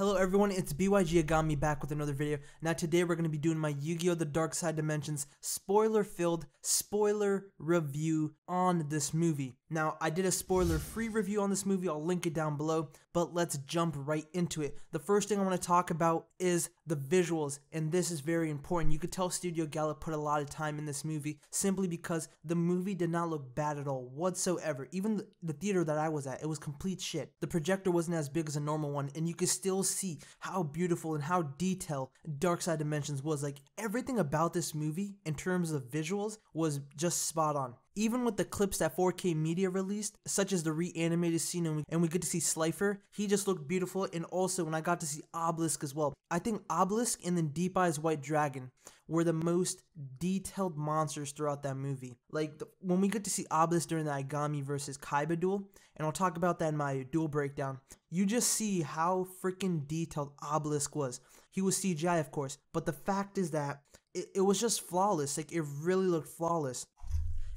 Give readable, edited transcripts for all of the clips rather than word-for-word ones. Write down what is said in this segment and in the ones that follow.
Hello everyone, it's BYG Aigami back with another video. Now today we're going to be doing my Yu-Gi-Oh! The Dark Side Dimensions spoiler-filled spoiler review on this movie. Now I did a spoiler-free review on this movie, I'll link it down below, but let's jump right into it. The first thing I want to talk about is the visuals, and this is very important. You could tell Studio Gallup put a lot of time in this movie simply because the movie did not look bad at all whatsoever. Even the theater that I was at, it was complete shit. The projector wasn't as big as a normal one, and you could still see how beautiful and how detailed Dark Side Dimensions was. Like, everything about this movie in terms of visuals was just spot on. Even with the clips that 4K media released, such as the reanimated scene and we get to see Slifer, he just looked beautiful. And also when I got to see Obelisk as well. I think Obelisk and then Deep Eyes White Dragon were the most detailed monsters throughout that movie. Like, when we get to see Obelisk during the Aigami versus Kaiba duel, and I'll talk about that in my duel breakdown, you just see how freaking detailed Obelisk was. He was CGI, of course, but the fact is that it was just flawless. Like, it really looked flawless.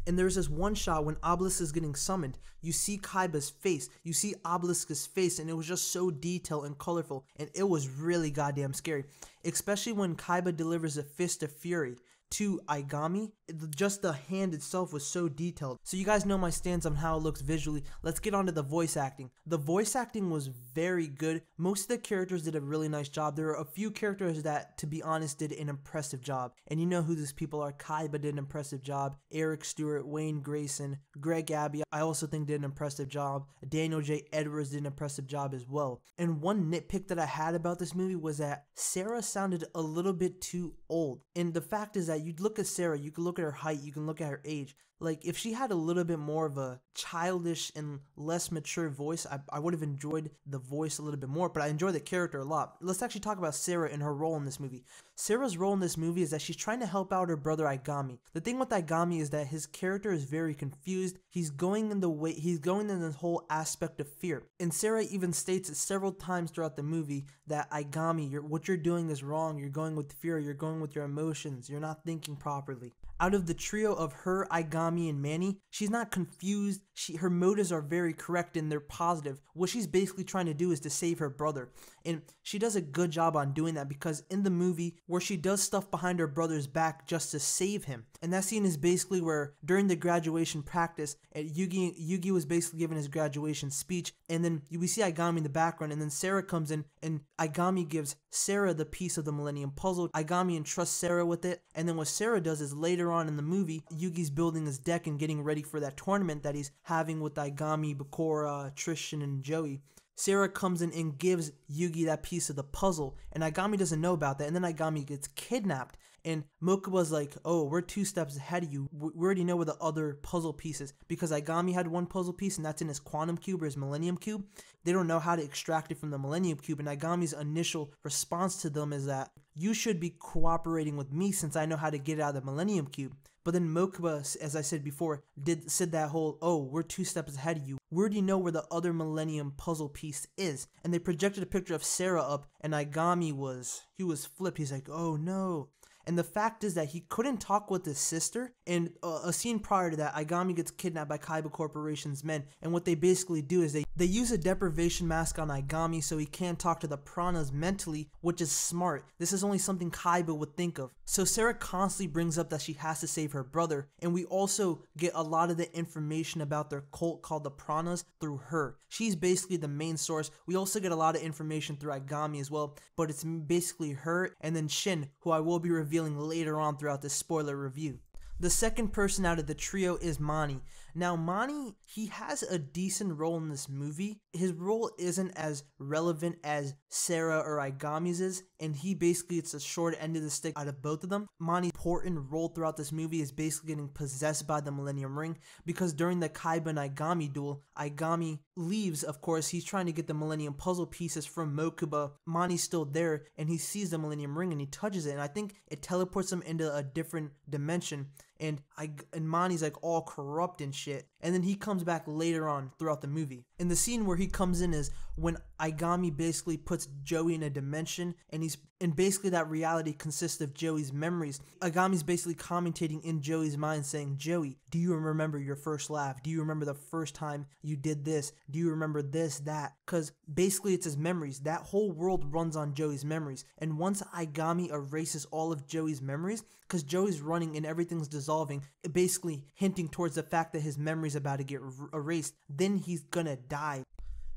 And there's this one shot when Obelisk is getting summoned. You see Kaiba's face, you see Obelisk's face, and it was just so detailed and colorful, and it was really goddamn scary. Especially when Kaiba delivers a Fist of Fury to Aigami, just the hand itself was so detailed. So you guys know my stance on how it looks visually. Let's get on to the voice acting. The voice acting was very good. Most of the characters did a really nice job. There are a few characters that, to be honest, did an impressive job. And you know who these people are. Kaiba did an impressive job. Eric Stewart, Wayne Grayson, Greg Abbey, I also think did an impressive job. Daniel J. Edwards did an impressive job as well. And one nitpick that I had about this movie was that Sarah sounded a little bit too old. And the fact is that you'd look at Sarah, you can look at her height, you can look at her age. Like, if she had a little bit more of a childish and less mature voice, I would have enjoyed the voice a little bit more, but I enjoy the character a lot. Let's actually talk about Sarah and her role in this movie. Sarah's role in this movie is that she's trying to help out her brother Aigami. The thing with Aigami is that his character is very confused. He's going in this whole aspect of fear. And Sarah even states it several times throughout the movie that Aigami, what you're doing is wrong. You're going with fear. You're going with your emotions. You're not thinking properly. Out of the trio of her, Aigami, and Manny, she's not confused. Her motives are very correct and they're positive. What she's basically trying to do is to save her brother. And she does a good job on doing that, because in the movie where she does stuff behind her brother's back just to save him. And that scene is basically where during the graduation practice, Yugi was basically giving his graduation speech, and then we see Aigami in the background, and then Sarah comes in and Aigami gives Sarah the piece of the Millennium Puzzle. Aigami entrusts Sarah with it, and then what Sarah does is later on in the movie, Yugi's building his deck and getting ready for that tournament that he's having with Aigami, Bakura, Tristan, and Joey. Sarah comes in and gives Yugi that piece of the puzzle, and Aigami doesn't know about that, and then Aigami gets kidnapped, and Mokuba's like, oh, we're 2 steps ahead of you, we already know where the other puzzle piece is, because Aigami had one puzzle piece, and that's in his Quantum Cube or his Millennium Cube. They don't know how to extract it from the Millennium Cube, and Aigami's initial response to them is that, you should be cooperating with me since I know how to get it out of the Millennium Cube. But then Mokuba, as I said before, said that whole, oh, we're 2 steps ahead of you. We already know where the other Millennium puzzle piece is. And they projected a picture of Sarah up, and Aigami was flipped. He's like, oh no. And the fact is that he couldn't talk with his sister. And a scene prior to that, Aigami gets kidnapped by Kaiba Corporation's men. And what they basically do is they use a deprivation mask on Aigami so he can't talk to the piranhas mentally, which is smart. This is only something Kaiba would think of. So Sarah constantly brings up that she has to save her brother. And we also get a lot of the information about their cult called the Piranhas through her. She's basically the main source. We also get a lot of information through Aigami as well. But it's basically her and then Shin, who I will be revealing later on throughout this spoiler review. The second person out of the trio is Mani. Now Mani, he has a decent role in this movie. His role isn't as relevant as Sarah or Aigami's is, and he basically gets the short end of the stick out of both of them. Mani's important role throughout this movie is basically getting possessed by the Millennium Ring, because during the Kaiba and Aigami duel, Aigami leaves, of course. He's trying to get the Millennium Puzzle pieces from Mokuba. Mani's still there, and he sees the Millennium Ring and he touches it, and I think it teleports him into a different dimension. And Mani's like all corrupt and shit. And then he comes back later on throughout the movie. And the scene where he comes in is when Aigami basically puts Joey in a dimension, and basically that reality consists of Joey's memories. Aigami's basically commentating in Joey's mind saying, Joey, do you remember your first laugh? Do you remember the first time you did this? Do you remember this, that? Because basically it's his memories. That whole world runs on Joey's memories. And once Aigami erases all of Joey's memories, because Joey's running and everything's dissolving, basically hinting towards the fact that his memory's about to get erased, then he's gonna die.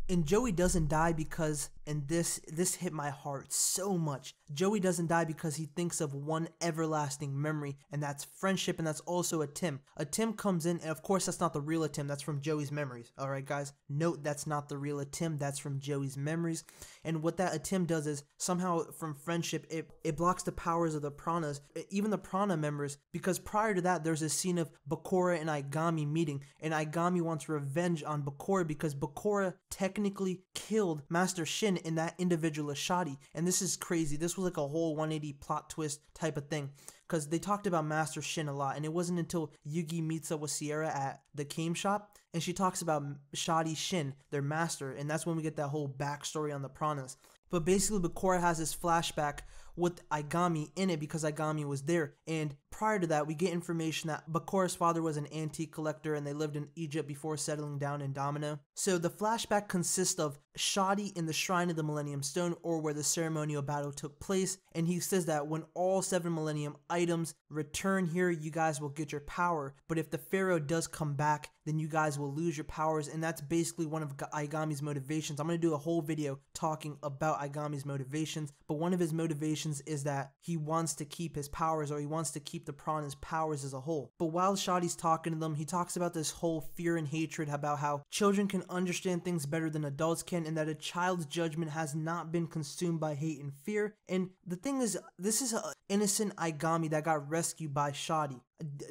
And Joey doesn't die because, and this hit my heart so much, Joey doesn't die because he thinks of one everlasting memory, and that's friendship, and that's also a Tim. A Tim comes in, and of course that's not the real Tim, that's from Joey's memories. Alright guys, note that's not the real Tim, that's from Joey's memories. And what that Tim does is, somehow from friendship, it blocks the powers of the Pranas, even the Prana members, because prior to that there's a scene of Bakura and Aigami meeting, and Aigami wants revenge on Bakura because Bakura technically killed Master Shin in that individual Ashadi. And this is crazy. This was like a whole 180 plot twist type of thing, because they talked about Master Shin a lot, and it wasn't until Yugi meets up with Sierra at the game shop and she talks about Shadi Shin, their master, and that's when we get that whole backstory on the Pranas. But basically Bakura has this flashback with Aigami in it because Aigami was there, and prior to that we get information that Bakura's father was an antique collector and they lived in Egypt before settling down in Domino. So the flashback consists of Shadi in the Shrine of the Millennium Stone, or where the ceremonial battle took place, and he says that when all 7 Millennium items return here, you guys will get your power, but if the Pharaoh does come back, then you guys will lose your powers. And that's basically one of Aigami's motivations. I'm going to do a whole video talking about Aigami's motivations, but one of his motivations is that he wants to keep his powers, or he wants to keep the Prana's powers as a whole. But while Shadi's talking to them, he talks about this whole fear and hatred, about how children can understand things better than adults can, and that a child's judgment has not been consumed by hate and fear. And the thing is, this is an innocent Aigami that got rescued by Shadi.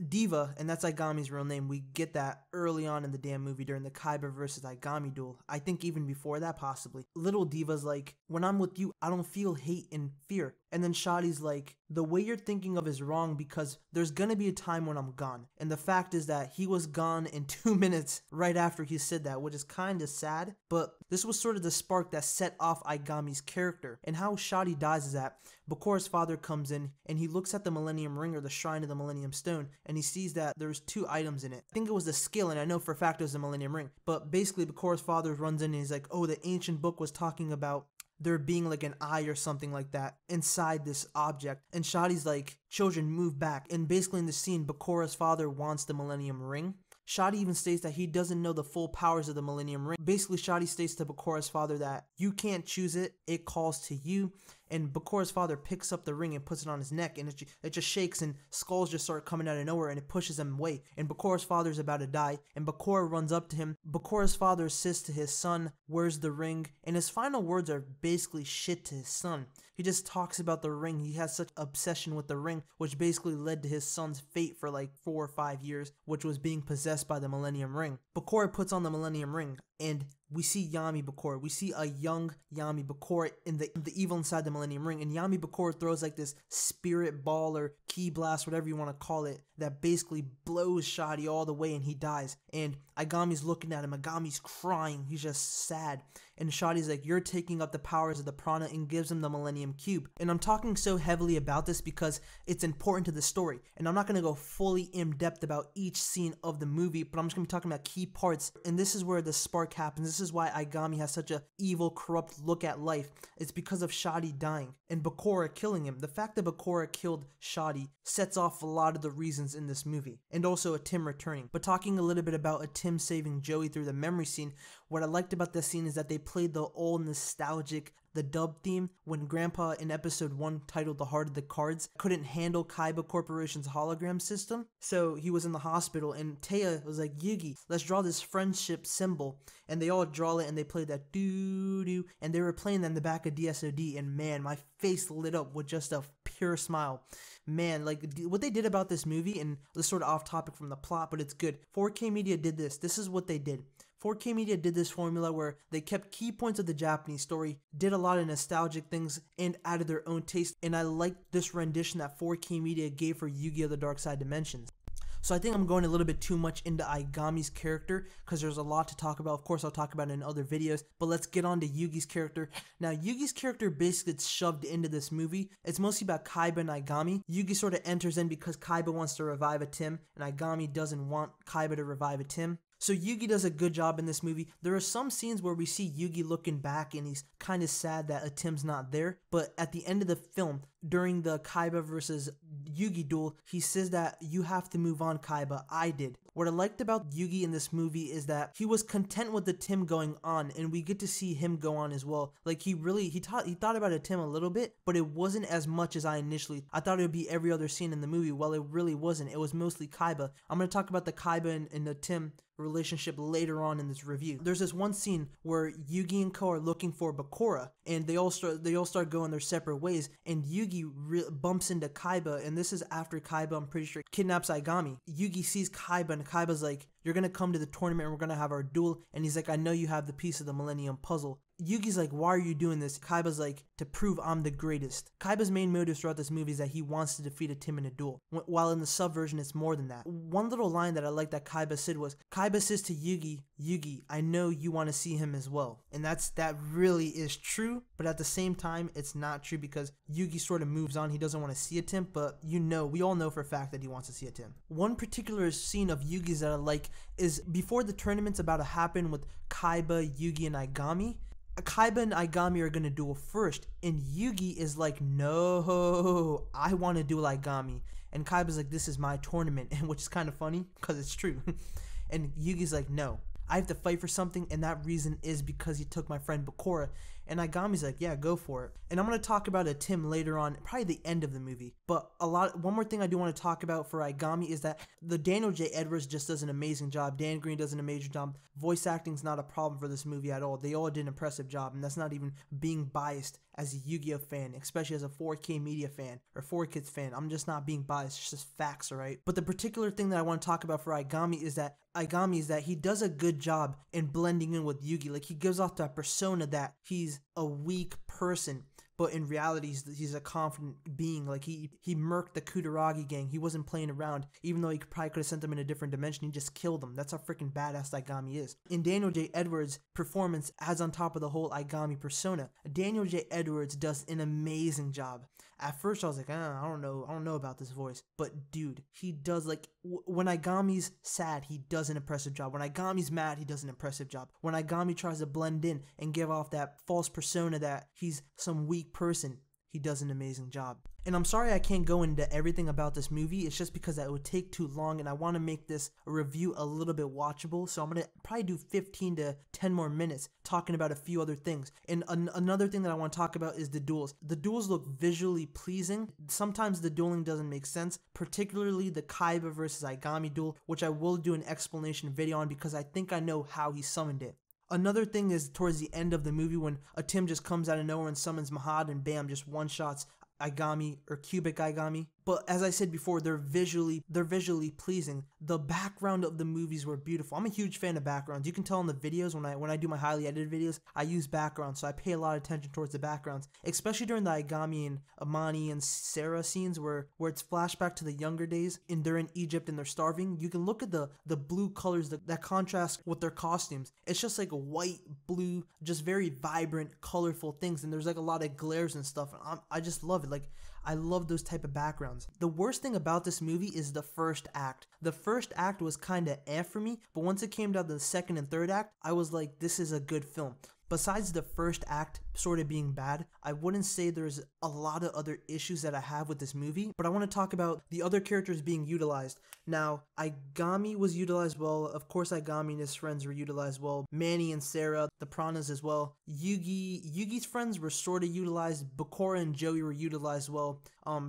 Diva, and that's Aigami's real name. We get that early on in the damn movie during the Kaiba versus Aigami duel. I think even before that possibly. Little Diva's like, when I'm with you, I don't feel hate and fear. And then Shadi's like, the way you're thinking of is wrong because there's gonna be a time when I'm gone. And the fact is that he was gone in 2 minutes right after he said that, which is kinda sad. But this was sort of the spark that set off Aigami's character. And how Shadi dies is that Bakura's father comes in and he looks at the Millennium Ring, or the Shrine of the Millennium Stone, and he sees that there's 2 items in it. I think it was the scale, and I know for a fact it was the Millennium Ring. But basically Bakura's father runs in and he's like, oh, the ancient book was talking about there being like an eye or something like that inside this object. And Shadi's like, children, move back. And basically in the scene, Bakura's father wants the Millennium Ring. Shadi even states that he doesn't know the full powers of the Millennium Ring. Basically, Shadi states to Bakura's father that you can't choose it, it calls to you. And Bakura's father picks up the ring and puts it on his neck, and it just shakes, and skulls just start coming out of nowhere, and it pushes him away. And Bakura's father's about to die, and Bakura runs up to him. Bakura's father says to his son, where's the ring? And his final words are basically shit to his son. He just talks about the ring. He has such obsession with the ring, which basically led to his son's fate for like 4 or 5 years, which was being possessed by the Millennium Ring. Bakura puts on the Millennium Ring, and we see Yami Bakura. We see a young Yami Bakura in the evil inside the Millennium Ring, and Yami Bakura throws like this spirit ball or ki blast, whatever you want to call it, that basically blows Shadi all the way, and he dies. And Aigami's looking at him. Aigami's crying. He's just sad. And Shadi's like, you're taking up the powers of the Prana, and gives him the Millennium Cube. And I'm talking so heavily about this because it's important to the story. And I'm not going to go fully in depth about each scene of the movie, but I'm just going to be talking about key parts. And this is where the spark happens. This is why Aigami has such a evil, corrupt look at life. It's because of Shadi dying and Bakura killing him. The fact that Bakura killed Shadi sets off a lot of the reasons in this movie. And also a Tim returning. But talking a little bit about a Tim saving Joey through the memory scene, what I liked about this scene is that they played the old nostalgic, the dub theme, when Grandpa in episode 1, titled The Heart of the Cards, couldn't handle Kaiba Corporation's hologram system. So he was in the hospital, and Taya was like, Yugi, let's draw this friendship symbol. And they all draw it, and they played that doo-doo, and they were playing that in the back of DSOD, and man, my face lit up with just a pure smile. Man, like, what they did about this movie, and this is sort of off topic from the plot, but it's good. 4K Media did this. This is what they did. 4K Media did this formula where they kept key points of the Japanese story, did a lot of nostalgic things, and added their own taste. And I liked this rendition that 4K Media gave for Yu-Gi-Oh! The Dark Side Dimensions. So I think I'm going a little bit too much into Aigami's character because there's a lot to talk about. Of course, I'll talk about it in other videos, but let's get on to Yugi's character. Now, Yugi's character basically gets shoved into this movie. It's mostly about Kaiba and Aigami. Yugi sort of enters in because Kaiba wants to revive a Tim, and Aigami doesn't want Kaiba to revive a Tim. So Yugi does a good job in this movie. There are some scenes where we see Yugi looking back and he's kind of sad that a Tim's not there. But at the end of the film, during the Kaiba versus Yugi duel, he says that you have to move on, Kaiba. I did. What I liked about Yugi in this movie is that he was content with the Tim going on, and we get to see him go on as well. Like he thought about a Tim a little bit, but it wasn't as much as I thought it would be every other scene in the movie. Well, it really wasn't. It was mostly Kaiba. I'm going to talk about the Kaiba and the Tim relationship later on in this review. There's this one scene where Yugi and Ko are looking for Bakura, and they all start going their separate ways, and Yugi bumps into Kaiba, and this is after Kaiba, I'm pretty sure, kidnaps Aigami. Yugi sees Kaiba, and Kaiba's like, you're gonna come to the tournament and we're gonna have our duel, and he's like, I know you have the piece of the Millennium Puzzle. Yugi's like, why are you doing this? Kaiba's like, to prove I'm the greatest. Kaiba's main motive throughout this movie is that he wants to defeat a Tim in a duel, while in the subversion it's more than that. One little line that I like that Kaiba said was, Kaiba says to Yugi, Yugi, I know you want to see him as well. And that really is true, but at the same time, it's not true because Yugi sort of moves on. He doesn't want to see a Tim, but we all know for a fact that he wants to see a Tim. One particular scene of Yugi's that I like is before the tournament's about to happen with Kaiba, Yugi, and Aigami. Kaiba and Aigami are gonna duel first, and Yugi is like, no, I want to duel Aigami. And Kaiba's like, this is my tournament, and which is kind of funny because it's true. And Yugi's like, no, I have to fight for something, and that reason is because he took my friend Bakura. And Aigami's like, yeah, go for it. And I'm going to talk about a Tim later on, probably the end of the movie. But one more thing I do want to talk about for Aigami is that the Daniel J. Edwards just does an amazing job. Dan Green does an amazing job. Voice acting's not a problem for this movie at all. They all did an impressive job, and that's not even being biased as a Yu-Gi-Oh fan, especially as a 4K Media fan or 4Kids fan. I'm just not being biased. It's just facts, alright? But the particular thing that I want to talk about for Aigami is that he does a good job in blending in with Yugi. Like, he gives off that persona that he's a weak person, but in reality he's a confident being. Like, he murked the Kutaragi gang. He wasn't playing around, even though he probably could have sent them in a different dimension. He just killed them. That's how freaking badass Aigami is. In Daniel J. Edwards' performance adds on top of the whole Aigami persona. Daniel J. Edwards does an amazing job. At first I was like, I don't know about this voice, but dude, he does, like, when Aigami's sad, he does an impressive job. When Aigami's mad, he does an impressive job. When Aigami tries to blend in and give off that false persona that he's some weak person, he does an amazing job. And I'm sorry I can't go into everything about this movie. It's just because that would take too long, and I want to make this review a little bit watchable. So I'm going to probably do 15 to 10 more minutes talking about a few other things. And another thing that I want to talk about is the duels. The duels look visually pleasing. Sometimes the dueling doesn't make sense, particularly the Kaiba versus Aigami duel, which I will do an explanation video on because I think I know how he summoned it. Another thing is towards the end of the movie when a Tim just comes out of nowhere and summons Mahad and bam, just one-shots Aigami or cubic Aigami. But as I said before, they're visually pleasing. The background of the movies were beautiful. I'm a huge fan of backgrounds. You can tell in the videos when I do my highly edited videos, I use backgrounds, so I pay a lot of attention towards the backgrounds, especially during the Aigami and Amani and Sarah scenes where it's flashback to the younger days and they're in Egypt and they're starving. You can look at the blue colors that contrast with their costumes. It's just like a white, blue, just very vibrant, colorful things, and there's like a lot of glares and stuff. And I just love it. Like, I love those type of backgrounds. The worst thing about this movie is the first act. The first act was kind of for me, but once it came down to the second and third act, I was like, this is a good film. Besides the first act sort of being bad, I wouldn't say there's a lot of other issues that I have with this movie, but I want to talk about the other characters being utilized. Now, Aigami was utilized well. Of course, Aigami and his friends were utilized well. Manny and Sarah, the Piranhas as well. Yugi's friends were sort of utilized. Bakura and Joey were utilized well.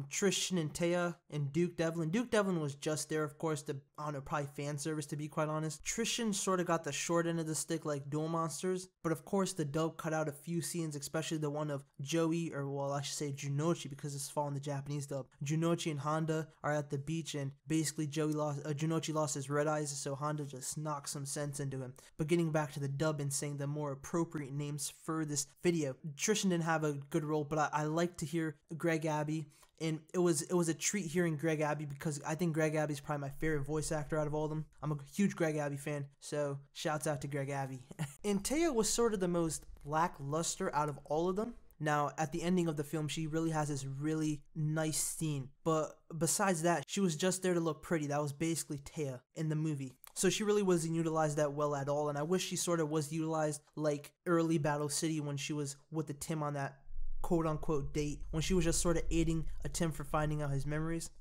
Tristan and Taya and Duke Devlin. Duke Devlin was just there, of course, I don't know, probably fan service, to be quite honest. Tristan sort of got the short end of the stick like Duel Monsters, but of course the dub cut out a few scenes, especially the one of Joey, or well, I should say Junochi because it's following the Japanese dub. Junochi and Honda are at the beach, and basically Junochi lost his red eyes, so Honda just knocked some sense into him. But getting back to the dub and saying the more appropriate names for this video, Tristan didn't have a good role, but I like to hear Greg Abbey, And it was a treat hearing Greg Abbey, because I think Greg Abbey's probably my favorite voice actor out of all of them. I'm a huge Greg Abbey fan, so shouts out to Greg Abbey. And Taya was sort of the most lackluster out of all of them. Now, at the ending of the film, she really has this really nice scene. But besides that, she was just there to look pretty. That was basically Taya in the movie. So she really wasn't utilized that well at all. And I wish she sort of was utilized like early Battle City, when she was with the Tim on that quote-unquote date, when she was just sort of aiding a Tim for finding out his memories.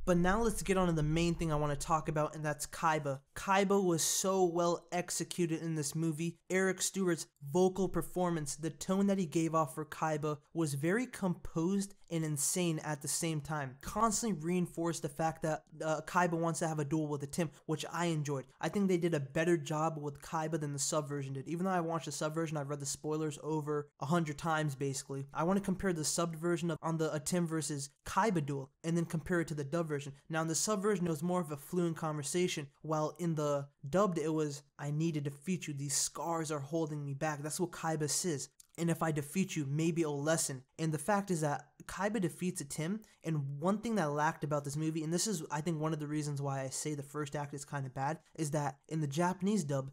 But now let's get on to the main thing I want to talk about, and that's Kaiba. Kaiba was so well executed in this movie. Eric Stewart's vocal performance, the tone that he gave off for Kaiba, was very composed and insane at the same time. Constantly reinforced the fact that Kaiba wants to have a duel with a Tim, which I enjoyed. I think they did a better job with Kaiba than the sub version did. Even though I watched the sub version, I've read the spoilers over 100 times basically. I want to compare the subbed version on the Tim versus Kaiba duel, and then compare it to the dub version. Now in the sub version, it was more of a fluent conversation, while in the dubbed, it was, I need to defeat you. These scars are holding me back. That's what Kaiba says. And if I defeat you, maybe it'll lessen. And the fact is that Kaiba defeats a Tim, and one thing that lacked about this movie, and this is I think one of the reasons why I say the first act is kind of bad, is that in the Japanese dub,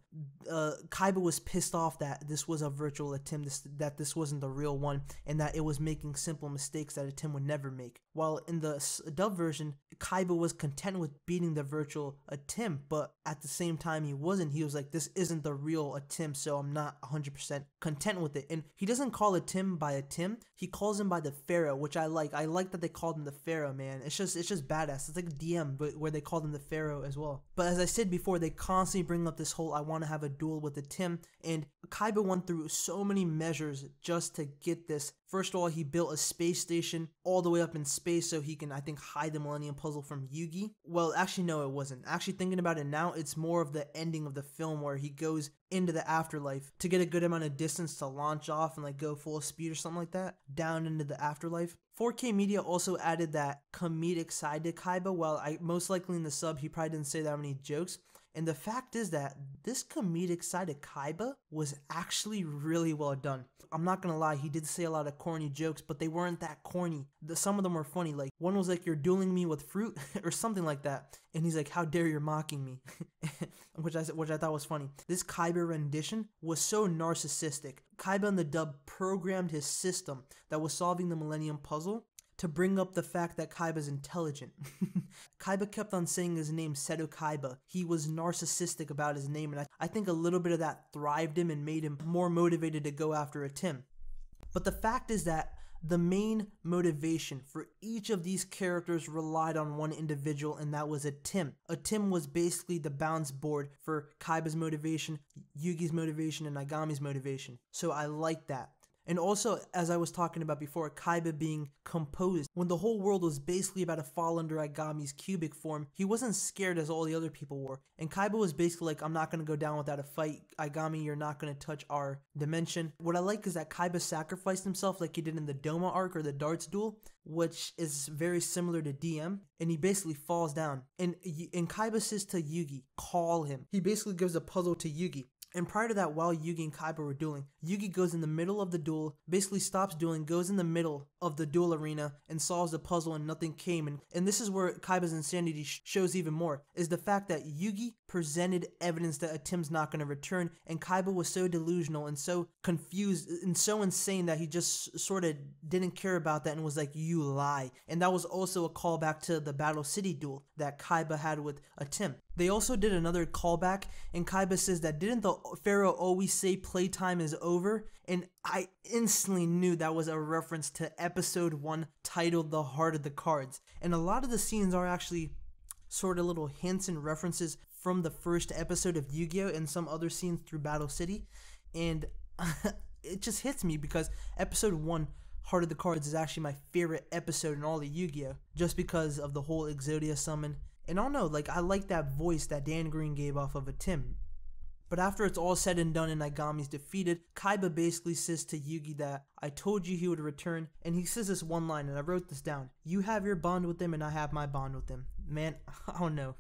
Kaiba was pissed off that this was a virtual attempt, that this wasn't the real one, and that it was making simple mistakes that a Tim would never make. While in the dub version, Kaiba was content with beating the virtual attempt, but at the same time he wasn't. He was like, this isn't the real attempt, so I'm not 100% content with it. And he doesn't call a Tim by a Tim, he calls him by the Pharaoh, which I like. I like that they called him the Pharaoh, man. It's just badass. It's like a DM, but where they called him the Pharaoh as well. But as I said before, they constantly bring up this whole I want to have a duel with a Tim, and Kaiba went through so many measures just to get this. First of all, he built a space station all the way up in space so he can, I think, hide the Millennium Puzzle from Yugi. Well, actually, no, it wasn't. Actually, thinking about it now, it's more of the ending of the film where he goes into the afterlife to get a good amount of distance to launch off and like go full speed or something like that, down into the afterlife. 4K Media also added that comedic side to Kaiba. Well, most likely in the sub, he probably didn't say that many jokes. And the fact is that this comedic side of Kaiba was actually really well done. I'm not gonna lie, he did say a lot of corny jokes, but they weren't that corny. Some of them were funny. Like one was like, you're dueling me with fruit or something like that. And he's like, how dare you're mocking me? which I thought was funny. This Kaiba rendition was so narcissistic. Kaiba in the dub programmed his system that was solving the Millennium Puzzle to bring up the fact that Kaiba's intelligent. Kaiba kept on saying his name, Seto Kaiba. He was narcissistic about his name, and I think a little bit of that thrived him and made him more motivated to go after a Tim. But the fact is that the main motivation for each of these characters relied on one individual, and that was a Tim. A Tim was basically the balance board for Kaiba's motivation, Yugi's motivation, and Aigami's motivation. So I like that. And also, as I was talking about before, Kaiba being composed. When the whole world was basically about to fall under Aigami's cubic form, he wasn't scared as all the other people were. And Kaiba was basically like, I'm not going to go down without a fight. Aigami, you're not going to touch our dimension. What I like is that Kaiba sacrificed himself like he did in the Doma arc or the darts duel, which is very similar to DM. And he basically falls down. And Kaiba says to Yugi, call him. He basically gives a puzzle to Yugi. And prior to that, while Yugi and Kaiba were dueling, Yugi goes in the middle of the duel, basically stops dueling, goes in the middle of the duel arena and solves the puzzle, and nothing came. And this is where Kaiba's insanity shows even more, is the fact that Yugi presented evidence that a Tim's not going to return, and Kaiba was so delusional and so confused and so insane that he just sort of didn't care about that and was like, you lie. And that was also a callback to the Battle City duel that Kaiba had with a Tim. They also did another callback, and Kaiba says that didn't the Pharaoh always say playtime is over? And I instantly knew that was a reference to episode 1 titled The Heart of the Cards. And a lot of the scenes are actually sort of little hints and references from the first episode of Yu-Gi-Oh! And some other scenes through Battle City. And it just hits me because episode 1, Heart of the Cards, is actually my favorite episode in all of Yu-Gi-Oh! Just because of the whole Exodia summon. And I don't know, like, I like that voice that Dan Green gave off of a Tim. But after it's all said and done and Aigami's defeated, Kaiba basically says to Yugi that I told you he would return, and he says this one line, and I wrote this down. You have your bond with him and I have my bond with him. Man, I don't know.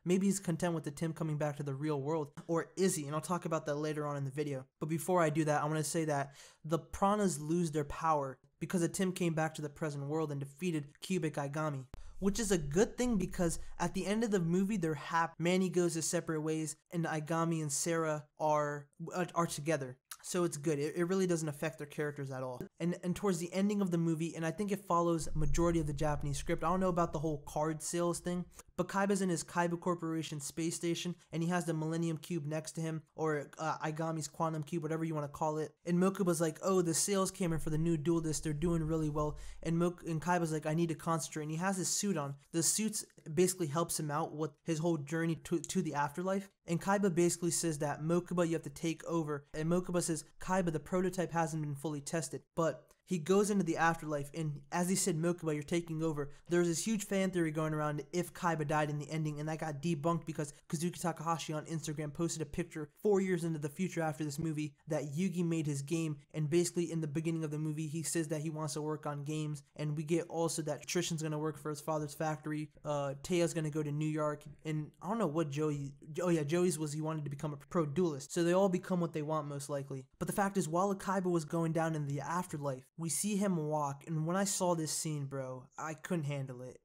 Maybe he's content with the Tim coming back to the real world, or is he? And I'll talk about that later on in the video. But before I do that, I want to say that the Pranas lose their power because Atim came back to the present world and defeated cubic Aigami. Which is a good thing because at the end of the movie they're happy. Manny goes his separate ways and Aigami and Sarah are together. So it's good. It really doesn't affect their characters at all. And towards the ending of the movie, and I think it follows majority of the Japanese script. I don't know about the whole card sales thing, but Kaiba's in his Kaiba Corporation space station and he has the Millennium Cube next to him, or Aigami's Quantum Cube, whatever you want to call it. And Mokuba's like, oh, the sales came in for the new duel disc. They're doing really well. And Kaiba's like, I need to concentrate. And he has his suit on. The suit basically helps him out with his whole journey to the afterlife. And Kaiba basically says that Mokuba, you have to take over. And Mokuba says, Kaiba, the prototype hasn't been fully tested. But he goes into the afterlife, and as he said, Mokuba, you're taking over. There's this huge fan theory going around if Kaiba died in the ending, and that got debunked because Kazuki Takahashi on Instagram posted a picture 4 years into the future after this movie that Yugi made his game, and basically in the beginning of the movie, he says that he wants to work on games, and we get also that Trishan's going to work for his father's factory, Teia's going to go to New York, and I don't know what Joey's was he wanted to become a pro duelist, so they all become what they want most likely. But the fact is, while Kaiba was going down in the afterlife, we see him walk, and when I saw this scene, bro, I couldn't handle it.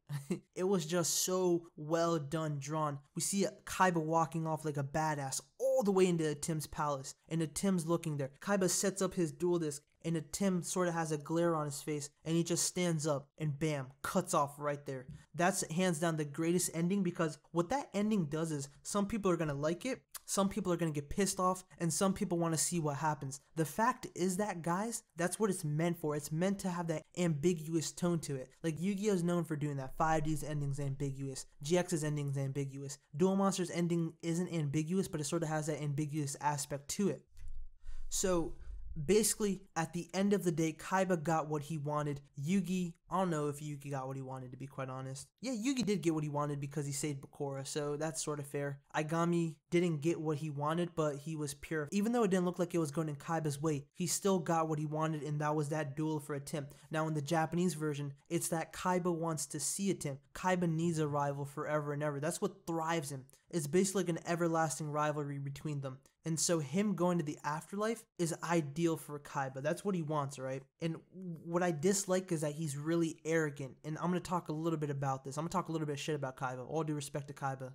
It was just so well done, drawn. We see Kaiba walking off like a badass all the way into Atim's palace, and Atim's looking there. Kaiba sets up his duel disc, and Atim sort of has a glare on his face, and he just stands up and bam, cuts off right there. That's hands down the greatest ending, because what that ending does is some people are going to like it, some people are going to get pissed off, and some people want to see what happens. The fact is that, guys, that's what it's meant for. It's meant to have that ambiguous tone to it. Like Yu-Gi-Oh! Is known for doing that. 5D's ending's ambiguous. GX's ending's ambiguous. Duel Monsters ending isn't ambiguous, but it sort of has that ambiguous aspect to it. So basically, at the end of the day, Kaiba got what he wanted. Yugi, I don't know if Yugi got what he wanted, to be quite honest. Yeah, Yugi did get what he wanted because he saved Bakura, so that's sort of fair. Aigami didn't get what he wanted, but he was pure. Even though it didn't look like it was going in Kaiba's way, he still got what he wanted, and that was that duel for Atim. Now, in the Japanese version, it's that Kaiba wants to see Atim. Kaiba needs a rival forever and ever. That's what thrives him. It's basically like an everlasting rivalry between them. And so him going to the afterlife is ideal for Kaiba. That's what he wants, right? And what I dislike is that he's really arrogant. And I'm going to talk a little bit about this. I'm going to talk a little bit of shit about Kaiba. All due respect to Kaiba,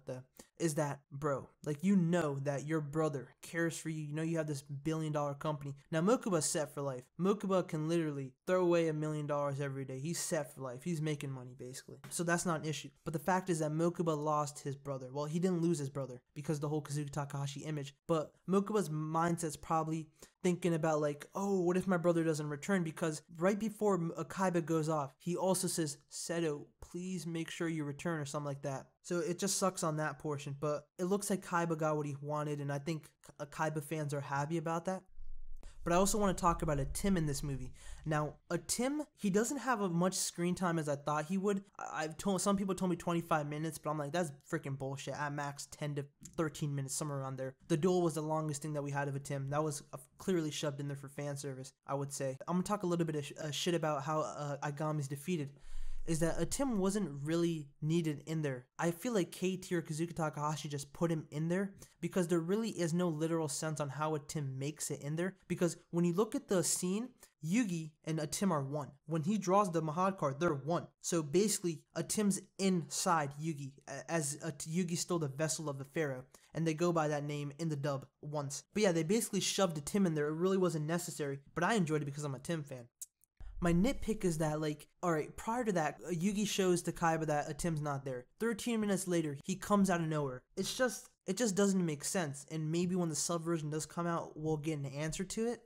is that, bro, like, you know that your brother cares for you. You know you have this billion-dollar company. Now, Mokuba's set for life. Mokuba can literally throw away $1 million every day. He's set for life. He's making money, basically. So that's not an issue. But the fact is that Mokuba lost his brother. Well, he didn't lose his brother because the whole Kazuki Takahashi image. But Mokuba's mindset's probably thinking about like, oh, what if my brother doesn't return? Because right before Kaiba goes off, he also says, Seto, please make sure you return, or something like that. So it just sucks on that portion, but it looks like Kaiba got what he wanted, and I think Kaiba fans are happy about that. But I also want to talk about Atim in this movie. Now, Atim, he doesn't have as much screen time as I thought he would. Some people told me 25 minutes, but I'm like, that's freaking bullshit. At max 10 to 13 minutes, somewhere around there. The duel was the longest thing that we had of Atim. That was clearly shoved in there for fan service, I would say. I'm going to talk a little bit of shit about how Aigami's defeated. Is that Atim wasn't really needed in there. I feel like KT or Kazuki Takahashi just put him in there because there really is no literal sense on how Atim makes it in there. Because when you look at the scene, Yugi and Atim are one. When he draws the Mahad card, they're one. So basically, Atim's inside Yugi, as Yugi stole the vessel of the Pharaoh. And they go by that name in the dub once. But yeah, they basically shoved Atim in there. It really wasn't necessary, but I enjoyed it because I'm a Atim fan. My nitpick is that, like, alright, prior to that, Yugi shows to Kaiba that Atim's not there. 13 minutes later, he comes out of nowhere. It just doesn't make sense, and maybe when the sub version does come out, we'll get an answer to it.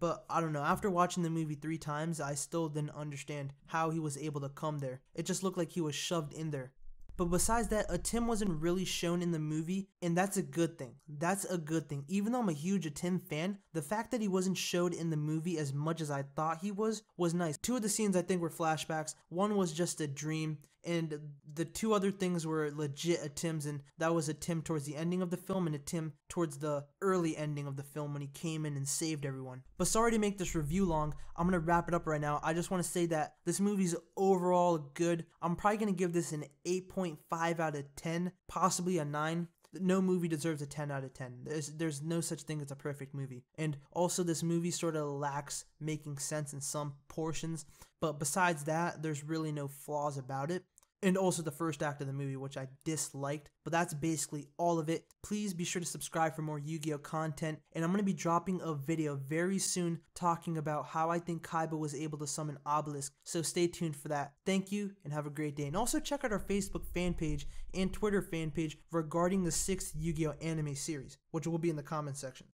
But I don't know, after watching the movie 3 times, I still didn't understand how he was able to come there. It just looked like he was shoved in there. But besides that, Atim wasn't really shown in the movie, and that's a good thing. That's a good thing. Even though I'm a huge Atim fan, the fact that he wasn't showed in the movie as much as I thought he was nice. 2 of the scenes I think were flashbacks. One was just a dream, and the 2 other things were legit Atim's, and that was Atim towards the ending of the film and Atim towards the early ending of the film when he came in and saved everyone. But sorry to make this review long, I'm going to wrap it up right now. I just want to say that this movie's overall good. I'm probably going to give this an 8.5 out of 10, possibly a 9. no movie deserves a 10 out of 10. There's no such thing as a perfect movie. And also this movie sort of lacks making sense in some portions, but besides that, there's really no flaws about it. And also the first act of the movie, which I disliked, but that's basically all of it. Please be sure to subscribe for more Yu-Gi-Oh content, and I'm going to be dropping a video very soon talking about how I think Kaiba was able to summon Obelisk, so stay tuned for that. Thank you, and have a great day. And also check out our Facebook fan page and Twitter fan page regarding the 6th Yu-Gi-Oh anime series, which will be in the comment section.